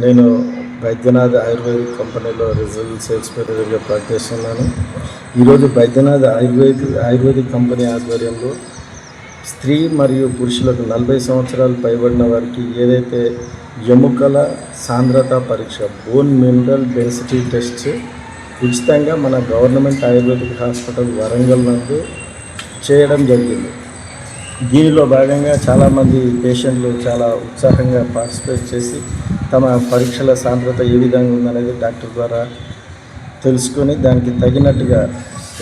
నేను బైద్యనాథ్ ఆయుర్వేదిక్ కంపెనీలో result sales మేనేజర్గా పనిచేస్తున్నాను. ఈరోజు బైద్యనాథ్ ఆయుర్వేదిక్ కంపెనీ ఆధ్వర్యంలో స్త్రీ మరియు పురుషులకు 40 సంవత్సరాలు పైబడిన వారికి ఏదైతే ఎముకల సాంద్రత పరీక్ష బోన్ మినరల్ డెన్సిటీ టెస్ట్ ఉచితంగా మన గవర్నమెంట్ ఆయుర్వేదిక్ హాస్పిటల్ వరంగల్ నందు చేయడం జరిగింది. దీనిలో భాగంగా చాలామంది పేషెంట్లు చాలా ఉత్సాహంగా పార్టిసిపేట్ చేసి తమ పరీక్షల సాంద్రత ఏ విధంగా ఉందనేది డాక్టర్ ద్వారా తెలుసుకొని దానికి తగినట్టుగా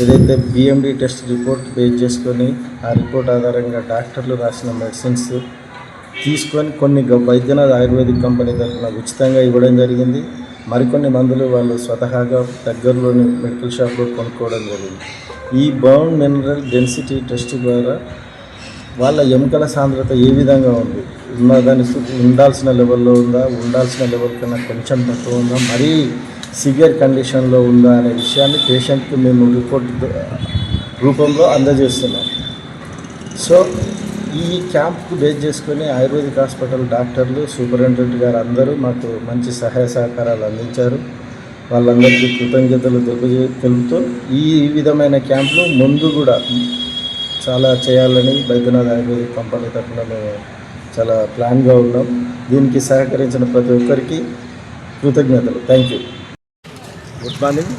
ఏదైతే బిఎండి టెస్ట్ రిపోర్ట్ బేస్ చేసుకొని ఆ రిపోర్ట్ ఆధారంగా డాక్టర్లు రాసిన మెడిసిన్స్ తీసుకొని కొన్ని బైద్యనాథ్ ఆయుర్వేదిక్ కంపెనీ తరఫున ఉచితంగా ఇవ్వడం జరిగింది. మరికొన్ని మందులు వాళ్ళు స్వతహాగా దగ్గరలోని మెడికల్ షాప్లో కొనుక్కోవడం జరిగింది. ఈ బోన్ మినరల్ డెన్సిటీ టెస్ట్ ద్వారా వాళ్ళ ఎముకల సాంద్రత ఏ విధంగా ఉంది, ఉన్నదానికి ఉండాల్సిన లెవెల్లో ఉందా, ఉండాల్సిన లెవెల్ కన్నా కొంచెం తక్కువ ఉందా, మరీ సివియర్ కండిషన్లో ఉందా అనే విషయాన్ని పేషెంట్కి మేము రిపోర్ట్ రూపంలో అందజేస్తున్నాం. సో ఈ క్యాంప్కు బేస్ చేసుకొని ఆయుర్వేదిక్ హాస్పిటల్ డాక్టర్లు, సూపరింటెండెంట్ గారు అందరూ మాకు మంచి సహాయ సహకారాలు అందించారు. వాళ్ళందరికీ కృతజ్ఞతలు తెలుపుతూ ఈ విధమైన క్యాంపులు ముందు కూడా చాలా చేయాలని బైద్యనాథ్ ఆయుర్వేదిక్ కంపెనీ తరఫున మేము చాలా ప్లాన్గా ఉన్నాం. దీనికి సహకరించిన ప్రతి ఒక్కరికి కృతజ్ఞతలు. Thank you. Good morning,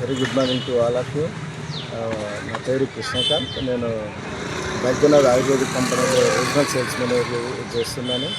very good morning to all of you. నా పేరు కృష్ణకాంత్. నేను బైద్యనాథ్ ఆయుర్వేదిక్ కంపెనీలో రీజనల్ సేల్స్ మేనేజర్ చేస్తున్నాను.